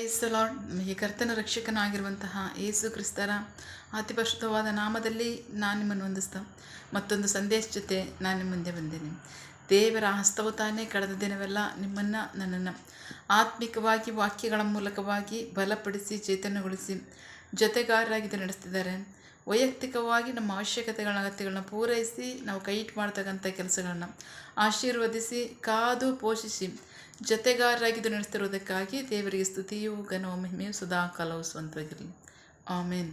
Praise the lord. ನಮಗೆ ಕರ್ತನ ರಕ್ಷಕನಾಗಿರುವಂತಹ ಯೇಸು ಕ್ರಿಸ್ತರ ಅತಿ ಪರಿಶುದ್ಧವಾದ ನಾಮದಲ್ಲಿ ನಾನು ನಿಮ್ಮನ್ನು ವಂದಿಸ್ತಾ ಮತ್ತೊಂದು ಸಂದೇಶ ಜೊತೆ ನಾನು ನಿಮ್ಮ ಮುಂದೆ ಬಂದೇನೆ. ದೇವರ ಹಸ್ತವು ತಾನೇ ಕಳೆದ ದಿನವೆಲ್ಲ ನಿಮ್ಮನ್ನು ನನ್ನನ್ನು ಆತ್ಮಿಕವಾಗಿ ವಾಕ್ಯಗಳ ಮೂಲಕವಾಗಿ ಬಲಪಡಿಸಿ ಚೈತನ್ಯಗೊಳಿಸಿ ಜೊತೆಗಾರರಾಗಿ ನಡೆಸ್ತಿದ್ದಾರೆ. ವೈಯಕ್ತಿಕವಾಗಿ ನಮ್ಮ ಅವಶ್ಯಕತೆಗಳ ಅಗತ್ಯಗಳನ್ನ ಪೂರೈಸಿ ನಾವು ಕೈ ಇಟ್ಟು ಮಾಡ್ತಕ್ಕಂಥ ಕೆಲಸಗಳನ್ನ ಆಶೀರ್ವದಿಸಿ ಕಾದು ಪೋಷಿಸಿ ಜೊತೆಗಾರರಾಗಿದ್ದು ನಡೆಸ್ತಿರುವುದಕ್ಕಾಗಿ ದೇವರಿಗೆ ಸ್ತುತಿಯು ಘನವು ಮಹಿಮೆಯು ಸದಾ ಕಾಲವು ಸ್ವಂತವಾಗಿರಲಿ. ಆಮೇನ್.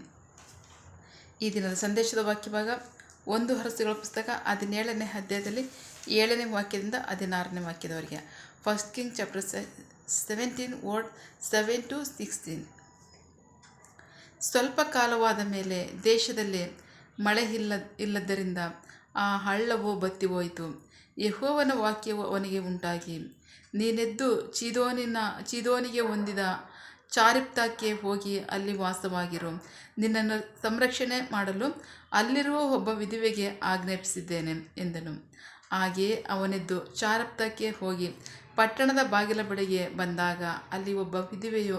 ಈ ದಿನದ ಸಂದೇಶದ ವಾಕ್ಯಭಾಗ 1 ಅರಸುಗಳ ಪುಸ್ತಕ 17ನೇ ಅಧ್ಯಾಯದಲ್ಲಿ 7ನೇ ವಾಕ್ಯದಿಂದ 16ನೇ ವಾಕ್ಯದವರೆಗೆ. First king chapter 17 word 7-16. ಸ್ವಲ್ಪ ಕಾಲವಾದ ಮೇಲೆ ದೇಶದಲ್ಲಿ ಮಳೆ ಇಲ್ಲದ್ದರಿಂದ ಆ ಹಳ್ಳವು ಬತ್ತಿ ಹೋಯಿತು. ಯೆಹೋವನ ವಾಕ್ಯವು ಅವನಿಗೆ ಉಂಟಾಗಿ, ನೀನೆದ್ದು ಚೀದೋನಿಗೆ ಹೊಂದಿದ ಚಾರಿಪ್ತಾಕ್ಕೆ ಹೋಗಿ ಅಲ್ಲಿ ವಾಸವಾಗಿರು. ನಿನ್ನನ್ನು ಸಂರಕ್ಷಣೆ ಮಾಡಲು ಅಲ್ಲಿರುವ ಒಬ್ಬ ವಿಧವೆಗೆ ಆಜ್ಞಾಪಿಸಿದ್ದೇನೆ ಎಂದನು. ಹಾಗೆಯೇ ಅವನೆದ್ದು ಚಾರಿಪ್ತಾಕ್ಕೆ ಹೋಗಿ ಪಟ್ಟಣದ ಬಾಗಿಲ ಬಳಿಗೆ ಬಂದಾಗ ಅಲ್ಲಿ ಒಬ್ಬ ವಿಧವೆಯು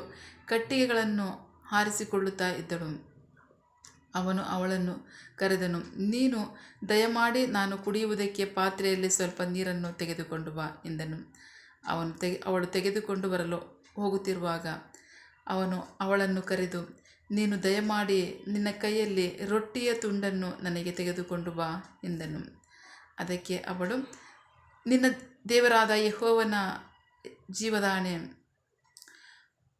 ಕಟ್ಟಿಗೆಗಳನ್ನು ಹಾರಿಸಿಕೊಳ್ಳುತ್ತಾ ಇದ್ದಳು. ಅವನು ಅವಳನ್ನು ಕರೆದನು. ನೀನು ದಯಮಾಡಿ ನಾನು ಕುಡಿಯುವುದಕ್ಕೆ ಪಾತ್ರೆಯಲ್ಲಿ ಸ್ವಲ್ಪ ನೀರನ್ನು ತೆಗೆದುಕೊಂಡು ಬಾ ಎಂದನು. ಅವಳು ತೆಗೆದುಕೊಂಡು ಬರಲು ಹೋಗುತ್ತಿರುವಾಗ ಅವನು ಅವಳನ್ನು ಕರೆದು, ನೀನು ದಯಮಾಡಿ ನಿನ್ನ ಕೈಯಲ್ಲಿ ರೊಟ್ಟಿಯ ತುಂಡನ್ನು ನನಗೆ ತೆಗೆದುಕೊಂಡು ಬಾ ಎಂದನು. ಅದಕ್ಕೆ ಅವಳು, ನಿನ್ನ ದೇವರಾದ ಯೆಹೋವನ ಜೀವದಾಣೆ,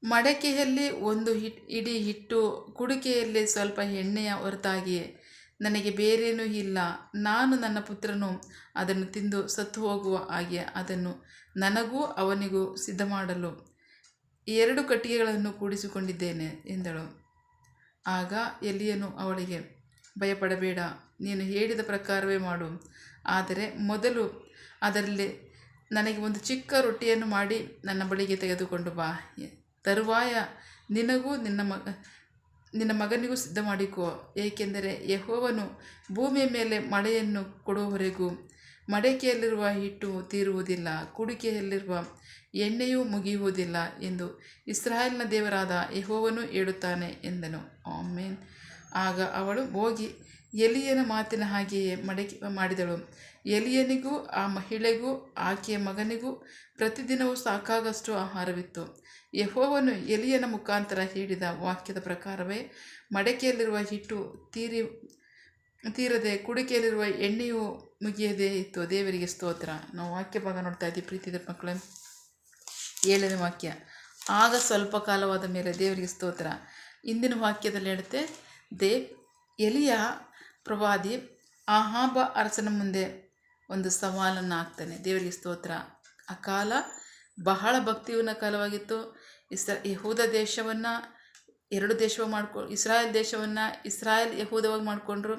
ಮಡಕೆಯಲ್ಲಿ 1 ಹಿಡಿ ಹಿಟ್ಟು, ಕುಡಿಕೆಯಲ್ಲಿ ಸ್ವಲ್ಪ ಎಣ್ಣೆಯ ಹೊರತಾಗಿ ನನಗೆ ಬೇರೇನೂ ಇಲ್ಲ. ನಾನು ನನ್ನ ಪುತ್ರನು ಅದನ್ನು ತಿಂದು ಸತ್ತು ಹೋಗುವ ಹಾಗೆ ಅದನ್ನು ನನಗೂ ಅವನಿಗೂ ಸಿದ್ಧ ಮಾಡಲು 2 ಕಟ್ಟಿಗೆಗಳನ್ನು ಕೂಡಿಸಿಕೊಂಡಿದ್ದೇನೆ ಎಂದಳು. ಆಗ ಎಲೀಯನು ಅವಳಿಗೆ, ಭಯಪಡಬೇಡ, ನೀನು ಹೇಳಿದ ಪ್ರಕಾರವೇ ಮಾಡು. ಆದರೆ ಮೊದಲು ಅದರಲ್ಲಿ ನನಗೆ 1 ಚಿಕ್ಕ ರೊಟ್ಟಿಯನ್ನು ಮಾಡಿ ನನ್ನ ಬಳಿಗೆ ತೆಗೆದುಕೊಂಡು ಬಾ. ತರುವಾಯ ನಿನಗೂ ನಿನ್ನ ಮಗನಿಗೂ ಸಿದ್ಧ ಮಾಡಿಕೋ. ಏಕೆಂದರೆ ಯೆಹೋವನು ಭೂಮಿಯ ಮೇಲೆ ಮಳೆಯನ್ನು ಕೊಡುವವರೆಗೂ ಮಡಕೆಯಲ್ಲಿರುವ ಹಿಟ್ಟು ತೀರುವುದಿಲ್ಲ, ಕುಡಿಕೆಯಲ್ಲಿರುವ ಎಣ್ಣೆಯೂ ಮುಗಿಯುವುದಿಲ್ಲ ಎಂದು ಇಸ್ರಾಯೇಲಿನ ದೇವರಾದ ಯೆಹೋವನು ಹೇಳುತ್ತಾನೆ ಎಂದನು. ಆಮೇನ್. ಆಗ ಅವಳು ಹೋಗಿ ಎಲೀಯನ ಮಾತಿನ ಹಾಗೆಯೇ ಮಾಡಿದಳು. ಎಲೀಯನಿಗೂ ಆ ಮಹಿಳೆಗೂ ಆಕೆಯ ಮಗನಿಗೂ ಪ್ರತಿದಿನವೂ ಸಾಕಾಗಷ್ಟು ಆಹಾರವಿತ್ತು. ಯೆಹೋವನು ಎಲೀಯನ ಮುಖಾಂತರ ಹೇಳಿದ ವಾಕ್ಯದ ಪ್ರಕಾರವೇ ಮಡಕೆಯಲ್ಲಿರುವ ಹಿಟ್ಟು ತೀರದೆ ಕುಡಿಕೆಯಲ್ಲಿರುವ ಎಣ್ಣೆಯೂ ಮುಗಿಯದೇ ಇತ್ತು. ದೇವರಿಗೆ ಸ್ತೋತ್ರ. ನಾವು ವಾಕ್ಯ ಭಾಗ ನೋಡ್ತಾ ಇದ್ದೀವಿ ಪ್ರೀತಿದ ಮಕ್ಕಳೇ. 7ನೇ ವಾಕ್ಯ. ಆಗ ಸ್ವಲ್ಪ ಕಾಲವಾದ ಮೇಲೆ. ದೇವರಿಗೆ ಸ್ತೋತ್ರ. ಇಂದಿನ ವಾಕ್ಯದಲ್ಲಿ ಹೇಳುತ್ತೆ, ಎಲೀಯ ಪ್ರವಾದಿ ಆಹಾಬ ಅರಸನ ಮುಂದೆ ಒಂದು ಸವಾಲನ್ನು ಹಾಕ್ತಾನೆ. ದೇವರಿಗೆ ಸ್ತೋತ್ರ. ಆ ಕಾಲ ಬಹಳ ಭಕ್ತಿಯುನ್ನ ಕಾಲವಾಗಿತ್ತು. ಯಹೂದ ದೇಶವನ್ನು 2 ದೇಶವಾಗಿ ಇಸ್ರಾಯೇಲ್ ದೇಶವನ್ನು ಇಸ್ರಾಯೇಲ್ ಯಹೂದವಾಗಿ ಮಾಡಿಕೊಂಡ್ರು.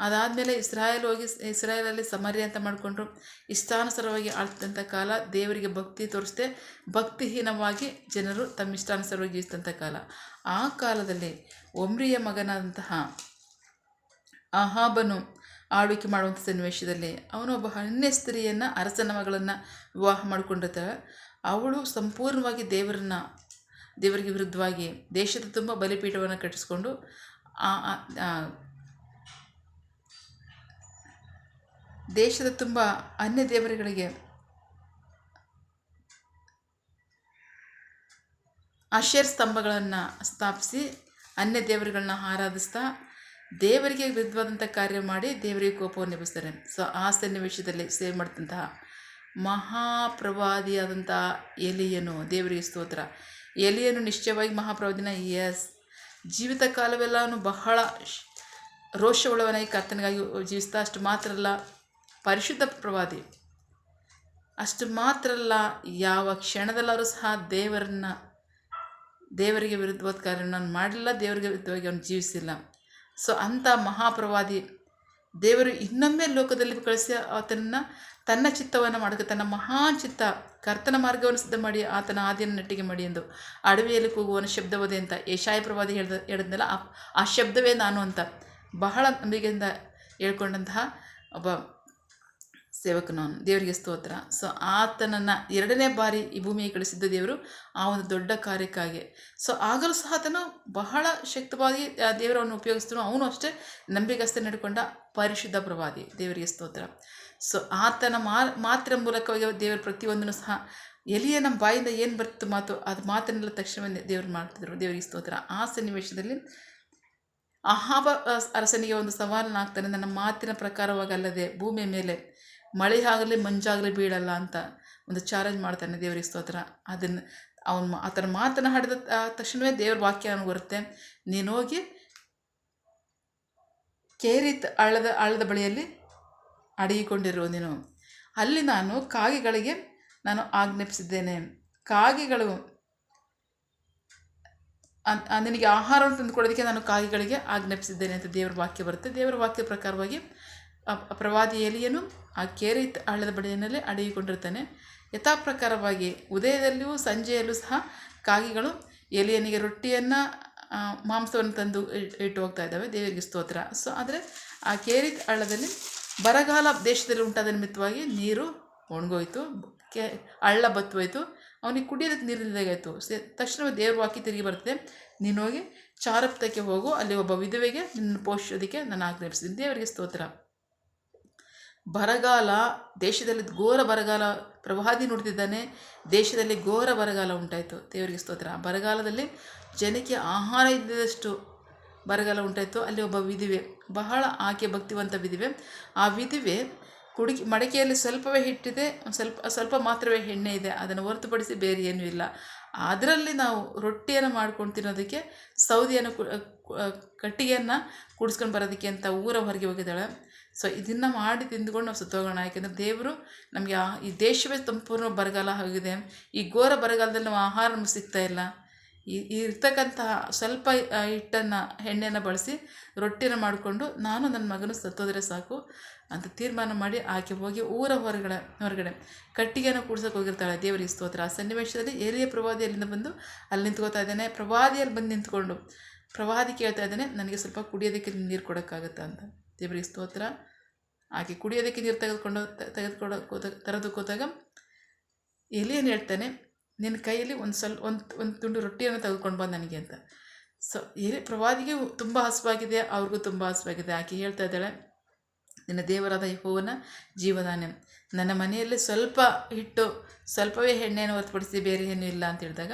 ಅದಾದಮೇಲೆ ಇಸ್ರಾಯೇಲ್ ಹೋಗಿ ಇಸ್ರಾಯೇಲಲ್ಲಿ ಸಮರ್ಯ ಅಂತ ಮಾಡಿಕೊಂಡ್ರು. ಇಷ್ಟಾನುಸಾರವಾಗಿ ಆಳ್ತಂಥ ಕಾಲ. ದೇವರಿಗೆ ಭಕ್ತಿ ತೋರಿಸದೆ ಭಕ್ತಿಹೀನವಾಗಿ ಜನರು ತಮ್ಮ ಇಷ್ಟಾನುಸಾರವಾಗಿ ಜೀವಿಸಿದಂಥ ಕಾಲ. ಆ ಕಾಲದಲ್ಲಿ ಒಮ್ರಿಯ ಮಗನಾದಂತಹ ಆಹಾಬನು ಆಳ್ವಿಕೆ ಮಾಡುವಂಥ ಸನ್ನಿವೇಶದಲ್ಲಿ ಅವನು ಒಬ್ಬ ಅನ್ಯ ಸ್ತ್ರೀಯನ್ನು, ಅರಸನ ಮಗಳನ್ನು ವಿವಾಹ ಮಾಡಿಕೊಂಡಿರ್ತಾಳೆ. ಅವಳು ಸಂಪೂರ್ಣವಾಗಿ ದೇವರಿಗೆ ವಿರುದ್ಧವಾಗಿ ದೇಶದ ತುಂಬ ಬಲಿಪೀಠವನ್ನು ಕಟ್ಟಿಸ್ಕೊಂಡು ದೇಶದ ತುಂಬ ಅನ್ಯ ದೇವರುಗಳಿಗೆ ಅಶೇರ್ ಸ್ತಂಭಗಳನ್ನು ಸ್ಥಾಪಿಸಿ ಅನ್ಯ ದೇವರುಗಳನ್ನ ಆರಾಧಿಸ್ತಾ ದೇವರಿಗೆ ವಿರುದ್ಧವಾದಂಥ ಕಾರ್ಯ ಮಾಡಿ ದೇವರಿಗೆ ಕೋಪವನ್ನು ಎಬ್ಬಿಸ್ತಾರೆ. ಸೊ ಆ ಸನ್ನಿವೇಶದಲ್ಲಿ ಸೇವೆ ಮಾಡ್ತಂತಹ ಮಹಾಪ್ರವಾದಿಯಾದಂಥ ಎಲೀಯನು, ದೇವರಿಗೆ ಸ್ತೋತ್ರ. ಎಲೀಯನು ನಿಶ್ಚಯವಾಗಿ ಮಹಾಪ್ರವಾದಿನ. ಜೀವಿತ ಕಾಲವೆಲ್ಲವೂ ಬಹಳ ರೋಷವುಳ್ಳವನಾಗಿ ಕರ್ತನಿಗಾಗಿ ಜೀವಿಸ್ತಾ. ಅಷ್ಟು ಮಾತ್ರ ಅಲ್ಲ, ಪರಿಶುದ್ಧ ಪ್ರವಾದಿ. ಅಷ್ಟು ಮಾತ್ರ ಅಲ್ಲ, ಯಾವ ಕ್ಷಣದಲ್ಲಾದರೂ ಸಹ ದೇವರಿಗೆ ವಿರುದ್ಧವಾದ ಕಾರ್ಯವನ್ನು ಮಾಡಿಲ್ಲ, ದೇವರಿಗೆ ವಿರುದ್ಧವಾಗಿ ಅವನು ಜೀವಿಸಿಲ್ಲ. ಸೊ ಅಂಥ ಮಹಾಪ್ರವಾದಿ ದೇವರು ಇನ್ನೊಮ್ಮೆ ಲೋಕದಲ್ಲಿ ಕಳಿಸಿ ಆತನನ್ನು ತನ್ನ ಚಿತ್ತವನ್ನು ಮಾಡೋಕ್ಕೆ, ತನ್ನ ಮಹಾನ್ ಚಿತ್ತ, ಕರ್ತನ ಮಾರ್ಗವನ್ನು ಸಿದ್ಧ ಮಾಡಿ ಆತನ ಆದಿಯನ್ನು ನೆಟ್ಟಿಗೆ ಮಾಡಿ ಎಂದು ಅಡವಿಯಲ್ಲಿ ಕೂಗುವವನ ಶಬ್ದವದೆ ಅಂತ ಯೆಶಾಯ ಪ್ರವಾದಿ ಹೇಳಿದ್ನಲ್ಲ, ಆ ಶಬ್ದವೇ ನಾನು ಅಂತ ಬಹಳ ನಂಬಿಕೆಯಿಂದ ಹೇಳ್ಕೊಂಡಂತಹ ಒಬ್ಬ ಸೇವಕನು ಅವನು. ದೇವರಿಗೆ ಸ್ತೋತ್ರ. ಸೊ ಆತನನ್ನು ಎರಡನೇ ಬಾರಿ ಈ ಭೂಮಿಗೆ ಕಳಿಸಿದ್ದ ದೇವರು ಆ ಒಂದು ದೊಡ್ಡ ಕಾರ್ಯಕ್ಕಾಗಿ. ಸೊ ಆಗಲೂ ಸಹ ಆತನು ಬಹಳ ಶಕ್ತವಾಗಿ ದೇವರನ್ನು ಉಪಯೋಗಿಸಿದನು. ಅವನು ಅಷ್ಟೇ ನಂಬಿಗಸ್ತೆ ನಡ್ಕೊಂಡ ಪರಿಶುದ್ಧ ಪ್ರವಾದಿ. ದೇವರಿಗೆ ಸ್ತೋತ್ರ. ಸೊ ಆತನ ಮಾತಿನ ಮೂಲಕವಾಗಿ ದೇವರು ಪ್ರತಿಯೊಂದನ್ನು ಸಹ ಎಲಿಯನ ಬಾಯಿಂದ ಏನು ಬರ್ತಿತ್ತು ಮಾತು, ಅದು ಮಾತನ್ನೆಲ್ಲ ತಕ್ಷಣವೇ ದೇವರು ಮಾಡ್ತಿದ್ರು. ದೇವರಿಗೆ ಸ್ತೋತ್ರ. ಆ ಸನ್ನಿವೇಶದಲ್ಲಿ ಅಹಾಬ ಅರಸನಿಗೆ ಒಂದು ಸವಾಲನ್ನು ಹಾಕ್ತಾನೆ, ನನ್ನ ಮಾತಿನ ಪ್ರಕಾರವಾಗಲ್ಲದೆ ಭೂಮಿಯ ಮೇಲೆ ಮಳೆ ಆಗಲಿ ಮಂಜಾಗಲಿ ಬೀಳಲ್ಲ ಅಂತ ಒಂದು ಚಾಲೆಂಜ್ ಮಾಡ್ತಾನೆ. ದೇವರಿಗೆ ಸ್ತೋತ್ರ. ಅದನ್ನು ಆತನ ಮಾತನ್ನು ಹಾಡಿದ ತಕ್ಷಣವೇ ದೇವರ ವಾಕ್ಯ ಅವನು ಬರುತ್ತೆ, ನೀನು ಹೋಗಿ ಕೇರಿತ್ ಹಳ್ಳದ ಬಳಿಯಲ್ಲಿ ಅಡಗಿಕೊಂಡಿರುವ ನೀನು, ಅಲ್ಲಿ ನಾನು ಕಾಗೆಗಳಿಗೆ ನಾನು ಆಜ್ಞಾಪಿಸಿದ್ದೇನೆ, ಕಾಗೆಗಳು ನಿನಗೆ ಆಹಾರವನ್ನು ತಂದುಕೊಡೋದಕ್ಕೆ ನಾನು ಕಾಗೆಗಳಿಗೆ ಆಜ್ಞಾಪಿಸಿದ್ದೇನೆ ಅಂತ ದೇವರ ವಾಕ್ಯ ಬರುತ್ತೆ. ದೇವರ ವಾಕ್ಯ ಪ್ರಕಾರವಾಗಿ ಪ್ರವಾದಿ ಎಲಿಯನು ಆ ಕೇರಿತ್ ಹಳ್ಳದ ಬಳಿಯಲ್ಲಿ ಅಡಗಿಕೊಂಡಿರ್ತಾನೆ. ಯಥಾ ಪ್ರಕಾರವಾಗಿ ಉದಯದಲ್ಲಿಯೂ ಸಂಜೆಯಲ್ಲೂ ಸಹ ಕಾಗೆಗಳು ಎಲಿಯನಿಗೆ ರೊಟ್ಟಿಯನ್ನು ಮಾಂಸವನ್ನು ತಂದು ಇಟ್ಟು ಹೋಗ್ತಾ ಇದ್ದಾವೆ. ದೇವರಿಗೆ ಸ್ತೋತ್ರ. ಸೊ ಆದರೆ ಆ ಕೇರಿತ್ ಹಳ್ಳದಲ್ಲಿ ಬರಗಾಲ ದೇಶದಲ್ಲಿ ಉಂಟಾದ ನಿಮಿತ್ತವಾಗಿ ನೀರು ಒಣಗೋಯ್ತು, ಹಳ್ಳ ಬತ್ತೋಯ್ತು, ಅವನಿಗೆ ಕುಡಿಯೋದಕ್ಕೆ ನೀರಿಲ್ಲದಾಗಾಯಿತು. ತಕ್ಷಣ ದೇವ್ರ ವಾಕ್ಯ ತಿರುಗಿ ಬರ್ತದೆ, ನೀನು ಹೋಗಿ ಚಾರಪ್ತಕ್ಕೆ ಹೋಗು, ಅಲ್ಲಿ ಒಬ್ಬ ವಿಧವೆಗೆ ನಿನ್ನ ಪೋಷಿಸೋದಕ್ಕೆ ನಾನು ಆಜ್ಞಾಪಿಸಿದ್ದೀನಿ. ದೇವರಿಗೆ ಸ್ತೋತ್ರ. ಬರಗಾಲ ದೇಶದಲ್ಲಿ ಘೋರ ಬರಗಾಲ, ಪ್ರವಾದಿ ನೋಡ್ತಿದ್ದಾನೆ, ದೇಶದಲ್ಲಿ ಘೋರ ಬರಗಾಲ ಉಂಟಾಯಿತು. ದೇವರಿಗೆ ಸ್ತೋತ್ರ. ಬರಗಾಲದಲ್ಲಿ ಜನಕ್ಕೆ ಆಹಾರ ಇಲ್ಲದಷ್ಟು ಬರಗಾಲ ಉಂಟಾಯಿತು. ಅಲ್ಲಿ ಒಬ್ಬ ವಿಧವೆ, ಬಹಳ ಆಕೆ ಭಕ್ತಿವಂತ ವಿಧವೆ. ಆ ವಿಧವೆ ಮಡಕೆಯಲ್ಲಿ ಸ್ವಲ್ಪವೇ ಹಿಟ್ಟಿದೆ, ಸ್ವಲ್ಪ ಮಾತ್ರವೇ ಎಣ್ಣೆ ಇದೆ, ಅದನ್ನು ಹೊರತುಪಡಿಸಿ ಬೇರೆ ಏನೂ ಇಲ್ಲ. ಅದರಲ್ಲಿ ನಾವು ರೊಟ್ಟಿಯನ್ನು ಮಾಡ್ಕೊಂಡು ತಿನ್ನೋದಕ್ಕೆ ಸೌದೆಯನ್ನು ಕಟ್ಟಿಗೆಯನ್ನು ಕುಡಿಸ್ಕೊಂಡು ಬರೋದಕ್ಕೆ ಅಂತ ಊರ ಹೊರಗೆ ಹೋಗಿದ್ದಾಳೆ. ಸೊ ಇದನ್ನು ಮಾಡಿ ತಿಂದುಕೊಂಡು ನಾವು ಸುತ್ತೋಗೋಣ. ಯಾಕೆಂದರೆ ದೇವರು ನಮಗೆ ಈ ದೇಶವೇ ಸಂಪೂರ್ಣ ಬರಗಾಲ ಆಗಿದೆ. ಈ ಘೋರ ಬರಗಾಲದಲ್ಲಿ ನಾವು ಆಹಾರ ನಮಗೆ ಸಿಗ್ತಾಯಿಲ್ಲ. ಇರ್ತಕ್ಕಂತಹ ಸ್ವಲ್ಪ ಹಿಟ್ಟನ್ನು ಎಣ್ಣೆಯನ್ನು ಬಳಸಿ ರೊಟ್ಟಿನ ಮಾಡಿಕೊಂಡು ನಾನು ನನ್ನ ಮಗನು ಸತ್ತೋದ್ರೆ ಸಾಕು ಅಂತ ತೀರ್ಮಾನ ಮಾಡಿ ಆಕೆ ಹೋಗಿ ಊರ ಹೊರಗಡೆ ಕಟ್ಟಿಗೆಯನ್ನು ಕೂಡ್ಸೋಕೆ ಹೋಗಿರ್ತಾಳೆ. ದೇವರಿಗೆ ಸ್ತೋತ್ರ. ಆ ಸನ್ನಿವೇಶದಲ್ಲಿ ಏಲಿಯ ಪ್ರವಾದಿ ಅಲ್ಲಿಂದ ಬಂದು ಅಲ್ಲಿ ನಿಂತ್ಕೋತಾ ಇದ್ದಾನೆ. ಪ್ರವಾದಿಯಲ್ಲಿ ಬಂದು ನಿಂತ್ಕೊಂಡು ಪ್ರವಾದಿ ಕೇಳ್ತಾ ಇದ್ದಾನೆ, ನನಗೆ ಸ್ವಲ್ಪ ಕುಡಿಯೋದಕ್ಕೆ ನೀರು ಕೊಡೋಕ್ಕಾಗುತ್ತಾ ಅಂತ. ದೇವರಿಗೆ ಸ್ತೋತ್ರ. ಆಕೆ ಕುಡಿಯೋದಕ್ಕೆ ನೀರು ತರೋದಕ್ಕೆ ಹೋದಾಗ ಎಲಿಯನು ಹೇಳ್ತಾನೆ, ನಿನ್ನ ಕೈಯಲ್ಲಿ ಒಂದು ತುಂಡು ರೊಟ್ಟಿಯನ್ನು ತೆಗೆದುಕೊಂಡು ಬಂದು ನನಗೆ ಅಂತ. ಸೊ ಪ್ರವಾದಿಗೆ ತುಂಬ ಹಸುವಾಗಿದೆ, ಅವ್ರಿಗೂ ತುಂಬ ಹಸುವಾಗಿದೆ. ಆಕೆ ಹೇಳ್ತಾ ಇದ್ದಾಳೆ, ನಿನ್ನ ದೇವರಾದ ಯೆಹೋವನ ಜೀವದಾನೆ, ನನ್ನ ಮನೆಯಲ್ಲಿ ಸ್ವಲ್ಪ ಹಿಟ್ಟು ಸ್ವಲ್ಪವೇ ಎಣ್ಣೆಯನ್ನು ಹೊರತುಪಡಿಸಿ ಬೇರೆ ಏನೂ ಇಲ್ಲ ಅಂತ ಹೇಳಿದಾಗ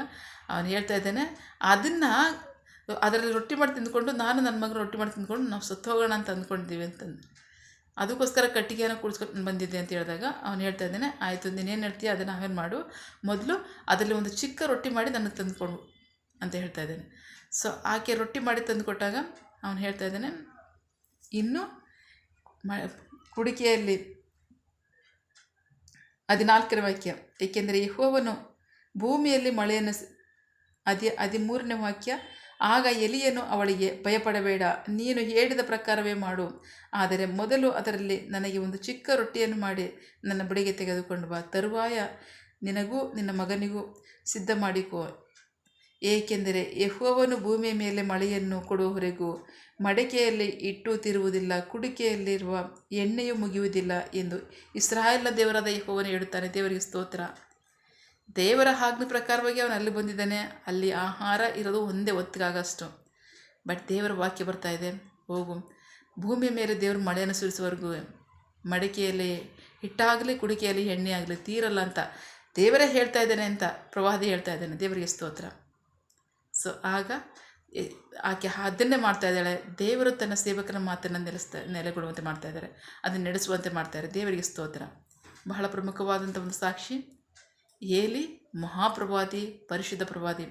ಅವನು ಹೇಳ್ತಾ ಇದ್ದಾನೆ, ಅದರಲ್ಲಿ ರೊಟ್ಟಿ ಮಾಡಿ ತಿಂದ್ಕೊಂಡು ನಾನು ನನ್ನ ಮಗನ ರೊಟ್ಟಿ ಮಾಡಿ ತಿಂದ್ಕೊಂಡು ನಾವು ಸತ್ತು ಹೋಗೋಣ ಅಂತ ಅಂದ್ಕೊಂಡಿದ್ದೀವಿ ಅಂತಂದು, ಅದಕ್ಕೋಸ್ಕರ ಕಟ್ಟಿಗೆಯನ್ನು ಕೂಡಿಸ್ಕೊಂಡು ಬಂದಿದ್ದೆ ಅಂತ ಹೇಳಿದಾಗ ಅವನು ಹೇಳ್ತಾ ಇದ್ದಾನೆ, ಆಯಿತು ನೀನೇನು ಹೇಳ್ತೀಯ ಅದನ್ನು ಆಮೇಲೆ ಮಾಡು, ಮೊದಲು ಅದರಲ್ಲಿ ಒಂದು ಚಿಕ್ಕ ರೊಟ್ಟಿ ಮಾಡಿ ನನಗೆ ತಂದುಕೊಡು ಅಂತ ಹೇಳ್ತಾ ಇದ್ದಾನೆ. ಸೊ ಆಕೆ ರೊಟ್ಟಿ ಮಾಡಿ ತಂದು ಕೊಟ್ಟಾಗ ಅವನು ಹೇಳ್ತಾ ಇದ್ದಾನೆ, ಇನ್ನು ಕುಡಿಕೆಯಲ್ಲಿ 14ನೇ ವಾಕ್ಯ, ಏಕೆಂದರೆ ಯೆಹೋವನು ಭೂಮಿಯಲ್ಲಿ ಮಳೆಯನ್ನು 13ನೇ ವಾಕ್ಯ, ಆಗ ಎಲಿಯನು ಅವಳಿಗೆ, ಭಯಪಡಬೇಡ, ನೀನು ಹೇಳಿದ ಪ್ರಕಾರವೇ ಮಾಡು, ಆದರೆ ಮೊದಲು ಅದರಲ್ಲಿ ನನಗೆ ಒಂದು ಚಿಕ್ಕ ರೊಟ್ಟಿಯನ್ನು ಮಾಡಿ ನನ್ನ ಬಳಿಗೆ ತೆಗೆದುಕೊಂಡು ಬಾ, ತರುವಾಯ ನಿನಗೂ ನಿನ್ನ ಮಗನಿಗೂ ಸಿದ್ಧ ಮಾಡಿಕೋ, ಏಕೆಂದರೆ ಯೆಹೋವನು ಭೂಮಿಯ ಮೇಲೆ ಮಳೆಯನ್ನು ಕೊಡುವವರೆಗೂ ಮಡಕೆಯಲ್ಲಿ ಹಿಟ್ಟು ತಿರುವುದಿಲ್ಲ, ಕುಡಿಕೆಯಲ್ಲಿರುವ ಎಣ್ಣೆಯು ಮುಗಿಯುವುದಿಲ್ಲ ಎಂದು ಇಸ್ರಾಯೇಲ್ನ ದೇವರಾದ ಯೆಹೋವನು ಹೇಳುತ್ತಾನೆ. ದೇವರಿಗೆ ಸ್ತೋತ್ರ. ದೇವರ ಆಜ್ಞೆ ಪ್ರಕಾರವಾಗಿ ಅವನು ಅಲ್ಲಿ ಬಂದಿದ್ದಾನೆ. ಅಲ್ಲಿ ಆಹಾರ ಇರೋದು ಒಂದೇ ಹೊತ್ತಿಗಾಗಷ್ಟು. ಬಟ್ ದೇವರ ವಾಕ್ಯ ಬರ್ತಾ ಇದೆ, ಹೋಗು ಭೂಮಿಯ ಮೇಲೆ ದೇವರು ಮಳೆಯನ್ನು ಸುರಿಸುವವರೆಗೂ ಮಡಿಕೆಯಲ್ಲಿ ಹಿಟ್ಟಾಗಲಿ ಕುಡಿಕೆಯಲ್ಲಿ ಎಣ್ಣೆ ಆಗಲಿ ತೀರಲ್ಲ ಅಂತ ದೇವರೇ ಹೇಳ್ತಾ ಇದ್ದಾನೆ ಅಂತ ಪ್ರವಾದಿ ಹೇಳ್ತಾ ಇದ್ದಾನೆ. ದೇವರಿಗೆ ಸ್ತೋತ್ರ. ಸೊ ಆಗ ಆಕೆ ಅದನ್ನೇ ಮಾಡ್ತಾ ಇದ್ದಾಳೆ. ದೇವರು ತನ್ನ ಸೇವಕನ ಮಾತನ್ನು ನೆಲೆಗೊಳ್ಳುವಂತೆ ಮಾಡ್ತಾ ಇದ್ದಾರೆ, ಅದನ್ನು ನಡೆಸುವಂತೆ ಮಾಡ್ತಾರೆ. ದೇವರಿಗೆ ಸ್ತೋತ್ರ. ಬಹಳ ಪ್ರಮುಖವಾದಂಥ ಒಂದು ಸಾಕ್ಷಿ, ಏಲಿ ಮಹಾಪ್ರವಾದಿ, ಪರಿಶುದ್ಧ ಪ್ರವಾದಿ.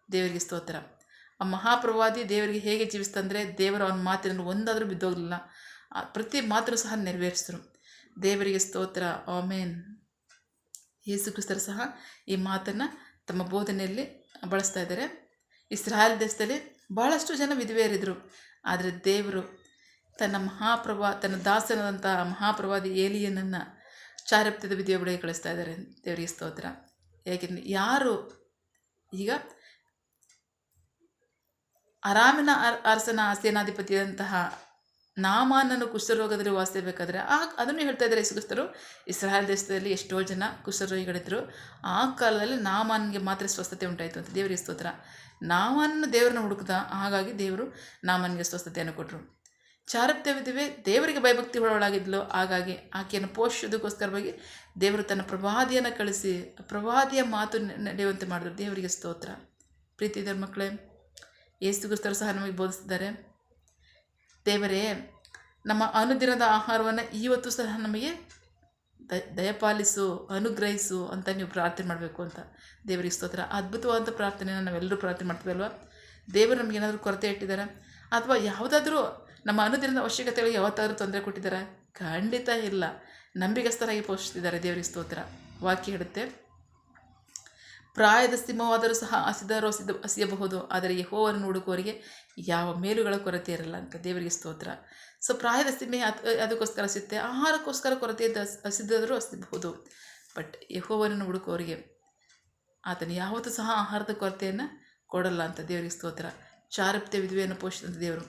ದೇವರಿಗೆ ಸ್ತೋತ್ರ. ಆ ಮಹಾಪ್ರವಾದಿ ದೇವರಿಗೆ ಹೇಗೆ ಜೀವಿಸ್ತಂದರೆ, ದೇವರು ಅವನ ಮಾತಿನಲ್ಲಿ ಒಂದಾದರೂ ಬಿದ್ದೋಗಲಿಲ್ಲ, ಪ್ರತಿ ಮಾತನ್ನು ಸಹ ನೆರವೇರಿಸಿದ್ರು. ದೇವರಿಗೆ ಸ್ತೋತ್ರ. ಆಮೇನ್. ಯೇಸು ಕ್ರಿಸ್ತರು ಸಹ ಈ ಮಾತನ್ನು ತಮ್ಮ ಬೋಧನೆಯಲ್ಲಿ ಬಳಸ್ತಾ ಇದ್ದಾರೆ. ಇಸ್ರಾಯೇಲ್ ದೇಶದಲ್ಲಿ ಭಾಳಷ್ಟು ಜನ ವಿಧವೆಯರಿದ್ದರು, ಆದರೆ ದೇವರು ತನ್ನ ದಾಸನಾದಂತಹ ಮಹಾಪ್ರವಾದಿ ಏಲಿಯನನ್ನು ಚಾರಪ್ತದ ವಿಧಿಯ ಬಳಿಗೆ ಕಳಿಸ್ತಾ ಇದ್ದಾರೆ. ದೇವರಿಗೆ ಸ್ತೋತ್ರ. ಏಕೆಂದರೆ ಯಾರು ಈಗ ಅರಾಮಿನ ಅರಸನ ಸೇನಾಧಿಪತಿಯಾದಂತಹ ನಾಮಾನನು ಕುಷ್ಠರೋಗದಲ್ಲಿ ವಾಸಿಸಬೇಕಾದ್ರೆ ಅದನ್ನು ಹೇಳ್ತಾ ಇದ್ದಾರೆ ಯೇಸುಕ್ರಿಸ್ತರು. ಇಸ್ರಾಯೇಲ್ ದೇಶದಲ್ಲಿ ಎಷ್ಟೋ ಜನ ಕುಷ್ಠರೋಗಿಗಳಿದ್ದರು. ಆ ಕಾಲದಲ್ಲಿ ನಾಮಾನಿಗೆ ಮಾತ್ರ ಸ್ವಸ್ಥತೆ ಉಂಟಾಯಿತು ಅಂತ. ದೇವರಿಗೆ ಸ್ತೋತ್ರ. ನಾಮಾನನ್ನು ದೇವರನ್ನ ಹುಡುಕ್ದ, ಹಾಗಾಗಿ ದೇವರು ನಾಮಾನಿಗೆ ಸ್ವಸ್ಥತೆಯನ್ನು ಕೊಟ್ಟರು. ಚಾರಪ್ತ ವಿಧವೆ ದೇವರಿಗೆ ಭಯಭಕ್ತಿ ಒಳಗಿದ್ಲು, ಹಾಗಾಗಿ ಆಕೆಯನ್ನು ಪೋಷಿಸೋದಕ್ಕೋಸ್ಕರವಾಗಿ ದೇವರು ತನ್ನ ಪ್ರವಾದಿಯನ್ನು ಕಳಿಸಿ ಪ್ರವಾದಿಯ ಮಾತು ನಡೆಯುವಂತೆ ಮಾಡಿದ್ರು. ದೇವರಿಗೆ ಸ್ತೋತ್ರ. ಪ್ರೀತಿ ಇದ್ದ ಮಕ್ಕಳೇ, ಯೇಸುಕ್ರಿಸ್ತರು ಸಹ ನಮಗೆ ಬೋಧಿಸಿದ್ದಾರೆ. ದೇವರೇ, ನಮ್ಮ ಅನುದಿನದ ಆಹಾರವನ್ನು ಇವತ್ತು ಸಹ ನಮಗೆ ದಯಪಾಲಿಸು, ಅನುಗ್ರಹಿಸು ಅಂತ ನೀವು ಪ್ರಾರ್ಥನೆ ಮಾಡಬೇಕು ಅಂತ. ದೇವರಿಗೆ ಸ್ತೋತ್ರ. ಅದ್ಭುತವಾದ ಪ್ರಾರ್ಥನೆಯನ್ನು ನಾವೆಲ್ಲರೂ ಪ್ರಾರ್ಥನೆ ಮಾಡ್ತೀವಲ್ವ. ದೇವರು ನಮಗೇನಾದರೂ ಕೊರತೆ ಇಟ್ಟಿದ್ದಾರೆ ಅಥವಾ ಯಾವುದಾದ್ರೂ ನಮ್ಮ ಅನುದಿನದ ಅವಶ್ಯಕತೆಗಳಿಗೆ ಯಾವತ್ತಾದರೂ ತೊಂದರೆ ಕೊಟ್ಟಿದ್ದಾರೆ? ಖಂಡಿತ ಇಲ್ಲ. ನಂಬಿಗಸ್ತರಾಗಿ ಪೋಷಿಸ್ತಿದ್ದಾರೆ. ದೇವರಿಗೆ ಸ್ತೋತ್ರ. ವಾಕ್ಯ ಹೇಳುತ್ತೆ, ಪ್ರಾಯದ ಸಿಂಹವಾದರೂ ಸಹ ಹಸಿದರೂ ಹಸಿಯಬಹುದು, ಆದರೆ ಯೆಹೋವನನ್ನು ಹುಡುಕುವವರಿಗೆ ಯಾವ ಮೇಲುಗಳ ಕೊರತೆ ಇರಲ್ಲ ಅಂತ. ದೇವರಿಗೆ ಸ್ತೋತ್ರ. ಸೊ ಪ್ರಾಯದ ಸಿಂಹ ಅದಕ್ಕೋಸ್ಕರ ಹಸಿಯುತ್ತೆ, ಆಹಾರಕ್ಕೋಸ್ಕರ ಕೊರತೆಯಿಂದ ಹಸಿದಾದರೂ ಹಸಿಬಹುದು. ಬಟ್ ಯೆಹೋವನನ್ನು ಹುಡುಕುವವರಿಗೆ ಆತನು ಯಾವತ್ತೂ ಸಹ ಆಹಾರದ ಕೊರತೆಯನ್ನು ಕೊಡಲ್ಲ ಅಂತ. ದೇವರಿಗೆ ಸ್ತೋತ್ರ. ಚಾರಪ್ತ ವಿಧವೆಯನ್ನು ಪೋಷಿಸಿದಂಥ ದೇವರು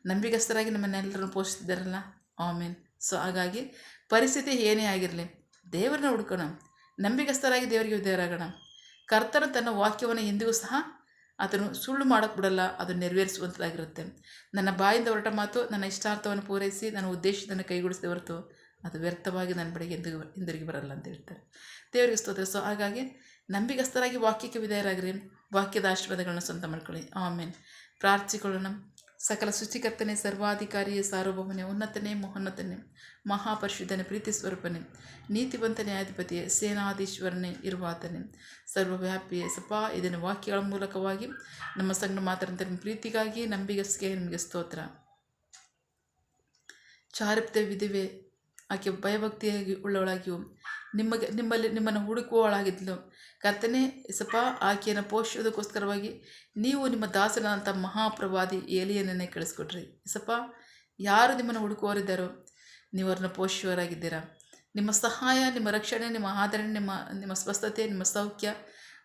ನಂಬಿಗಸ್ತರಾಗಿ ನಮ್ಮನ್ನೆಲ್ಲರನ್ನು ಪೋಷಿಸಿದ್ದಾರಲ್ಲ. ಆಮೇನ್. ಸೊ ಹಾಗಾಗಿ ಪರಿಸ್ಥಿತಿ ಏನೇ ಆಗಿರಲಿ ದೇವರನ್ನ ಹುಡ್ಕೋಣ, ನಂಬಿಗಸ್ತರಾಗಿ ದೇವರಿಗೆ ವಿಧೇಯರಾಗೋಣ. ಕರ್ತನು ತನ್ನ ವಾಕ್ಯವನ್ನು ಎಂದಿಗೂ ಸಹ ಅದನ್ನು ಸುಳ್ಳು ಮಾಡೋಕ್ಕೆ ಬಿಡಲ್ಲ, ಅದನ್ನು ನೆರವೇರಿಸುವಂಥದ್ದಾಗಿರುತ್ತೆ. ನನ್ನ ಬಾಯಿಂದ ಹೊರಟ ಮಾತು ನನ್ನ ಇಷ್ಟಾರ್ಥವನ್ನು ಪೂರೈಸಿ ನನ್ನ ಉದ್ದೇಶವನ್ನು ಕೈಗೂಡಿಸಿದ ಹೊರತು ಅದು ವ್ಯರ್ಥವಾಗಿ ನನ್ನ ಬಳಿಗೆ ಹಿಂದಿರುಗಿ ಬರಲ್ಲ ಅಂತ ಹೇಳ್ತಾರೆ. ದೇವರಿಗೆ ಸ್ತೋತ್ರ. ಸೊ ಹಾಗಾಗಿ ನಂಬಿಗಸ್ತರಾಗಿ ವಾಕ್ಯಕ್ಕೆ ವಿಧೇಯರಾಗಿರಿ, ವಾಕ್ಯದ ಆಶೀರ್ವಾದಗಳನ್ನು ಸ್ವಂತ ಮಾಡ್ಕೊಳ್ಳಿ. ಆಮೇನ್. ಪ್ರಾರ್ಥಿಸಿಕೊಳ್ಳೋಣ. ಸಕಲ ಸೃಷ್ಟಿಕರ್ತನೆ, ಸರ್ವಾಧಿಕಾರಿಯೇ, ಸಾರ್ವಭೌಮನೇ, ಉನ್ನತನೇ, ಮಹೋನ್ನತನೇ, ಮಹಾಪರಿಶುದ್ಧನೇ, ಪ್ರೀತಿ ಸ್ವರೂಪನೇ, ನೀತಿವಂತ ನ್ಯಾಯಾಧಿಪತಿಯೇ, ಸೇನಾಧೀಶ್ವರನೇ ಇರುವಾತನೇ, ಸರ್ವವ್ಯಾಪಿಯೇ, ಸಪಾ ಇದನ್ನು ವಾಕ್ಯಗಳ ಮೂಲಕವಾಗಿ ನಮ್ಮ ಸಂಗಡ ಮಾತಾಡುವಂಥ ನಿಮ್ಮ ಪ್ರೀತಿಗಾಗಿ ನಂಬಿಗಸ್ಗೆ ನಿಮಗೆ ಸ್ತೋತ್ರ. ಚಾರಿತ್ರ್ಯ ವಿಧವೆ ಆಕೆ ಭಯಭಕ್ತಿಯಾಗಿ ಉಳ್ಳವಳಾಗಿಯೂ ನಿಮ್ಮನ್ನು ಹುಡುಕುವವಳಾಗಿದ್ಲು. ಕರ್ತನೇ ಸಪ ಆಕೆಯನ್ನು ಪೋಷಿಸೋದಕ್ಕೋಸ್ಕರವಾಗಿ ನೀವು ನಿಮ್ಮ ದಾಸನಾದಂಥ ಮಹಾಪ್ರವಾದಿ ಏಲಿಯನನ್ನೇ ಕಳಿಸ್ಕೊಟ್ರಿ. ಸಪ ಯಾರು ನಿಮ್ಮನ್ನು ಹುಡುಕುವವರಿದ್ದಾರೋ ನೀವು ಅವ್ರನ್ನ ಪೋಷಿಸುವವರಾಗಿದ್ದೀರಾ. ನಿಮ್ಮ ಸಹಾಯ, ನಿಮ್ಮ ರಕ್ಷಣೆ, ನಿಮ್ಮ ಆದರಣೆ, ನಿಮ್ಮ ಸ್ವಸ್ಥತೆ, ನಿಮ್ಮ ಸೌಖ್ಯ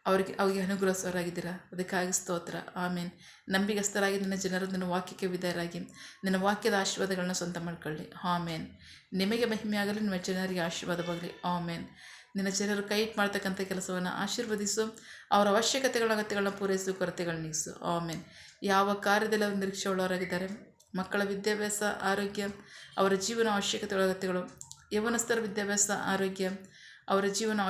ಅವರಿಗೆ ಅನುಗ್ರಹಿಸೋರಾಗಿದ್ದೀರಾ. ಅದಕ್ಕಾಗಿ ಸ್ತೋತ್ರ. ಆಮೇನ್. ನಂಬಿಗಸ್ತರಾಗಿ ನಿನ್ನ ಜನರು ನಿನ್ನ ವಾಕ್ಯಕ್ಕೆ ವಿಧೇಯರಾಗಿ ನಿನ್ನ ವಾಕ್ಯದ ಆಶೀರ್ವಾದಗಳನ್ನ ಸ್ವಂತ ಮಾಡ್ಕೊಳ್ಳಿ. ಆಮೇನ್. ನಿಮಗೆ ಮಹಿಮೆ ಆಗಲಿ, ನಿಮ್ಮ ಜನರಿಗೆ ಆಶೀರ್ವಾದವಾಗಲಿ. ಆಮೇನ್. ನಿನ್ನ ಜನರು ಕೈ ಮಾಡ್ತಕ್ಕಂಥ ಕೆಲಸವನ್ನು ಆಶೀರ್ವದಿಸು, ಅವರ ಅಗತ್ಯಗಳನ್ನ ಪೂರೈಸು, ಕೊರತೆಗಳನ್ನ ನೀಗಿಸು. ಆಮೇನ್. ಯಾವ ಕಾರ್ಯದಲ್ಲಿ ಅವರು ನಿರೀಕ್ಷೆ ಉಳ್ಳವರಾಗಿದ್ದಾರೆ, ಮಕ್ಕಳ ವಿದ್ಯಾಭ್ಯಾಸ, ಆರೋಗ್ಯ, ಅವರ ಜೀವನ ಅಗತ್ಯಗಳು, ಯೌವನಸ್ಥರ ವಿದ್ಯಾಭ್ಯಾಸ, ಆರೋಗ್ಯ, ಅವರ ಜೀವನ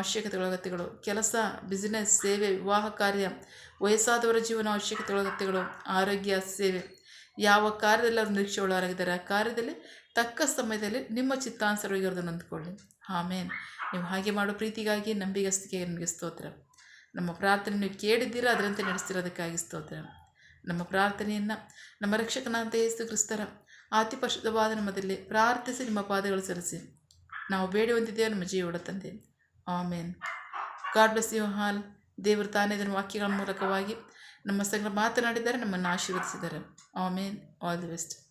ಅಗತ್ಯಗಳು, ಕೆಲಸ, ಬಿಸಿನೆಸ್, ಸೇವೆ, ವಿವಾಹ ಕಾರ್ಯ, ವಯಸ್ಸಾದವರ ಜೀವನ ಅಗತ್ಯಗಳು, ಆರೋಗ್ಯ, ಸೇವೆ, ಯಾವ ಕಾರ್ಯದಲ್ಲಿ ಅವರು ನಿರೀಕ್ಷೆ ಉಳ್ಳವರಾಗಿದ್ದಾರೆ ಆ ಕಾರ್ಯದಲ್ಲಿ ತಕ್ಕ ಸಮಯದಲ್ಲಿ ನಿಮ್ಮ ಚಿತ್ತಾನುಸಾರವಾಗಿ ಅವ್ರದ್ದು ಅಂದ್ಕೊಳ್ಳಿ. ಆಮೇನ್. ನೀವು ಹಾಗೆ ಮಾಡೋ ಪ್ರೀತಿಗಾಗಿ ನಂಬಿಗಸ್ತಿಗೆ ನಿಮಗೆ ಸ್ತೋತ್ರ. ನಮ್ಮ ಪ್ರಾರ್ಥನೆ ನೀವು ಕೇಳಿದ್ದೀರಾ, ಅದರಂತೆ ನಡೆಸ್ತಿರೋದಕ್ಕಾಗಿ ಸ್ತೋತ್ರ. ನಮ್ಮ ಪ್ರಾರ್ಥನೆಯನ್ನು ನಮ್ಮ ರಕ್ಷಕನಾದ ಯೇಸು ಕ್ರಿಸ್ತರ ಅತಿ ಪರಿಶುದ್ಧವಾದ ನಮ್ಮದಲ್ಲಿ ಪ್ರಾರ್ಥಿಸಿ ನಿಮ್ಮ ಪಾದಗಳು ಸರಿಸಿ ನಾವು ಬೇಡಿ ಹೊಂದಿದ್ದೇವೆ ನಮ್ಮ ಜೀವದ ತಂದೆ. Amen. God bless you all. ದೇವರು ತಾನೇ ಇದನ್ನು ವಾಕ್ಯಗಳ ಮೂಲಕವಾಗಿ ನಮ್ಮ ಸಂಗಡ ಮಾತನಾಡಿದ್ದಾರೆ, ನಮ್ಮನ್ನು ಆಶೀರ್ವದಿಸಿದ್ದಾರೆ. ಆಮೇನ್. All the best.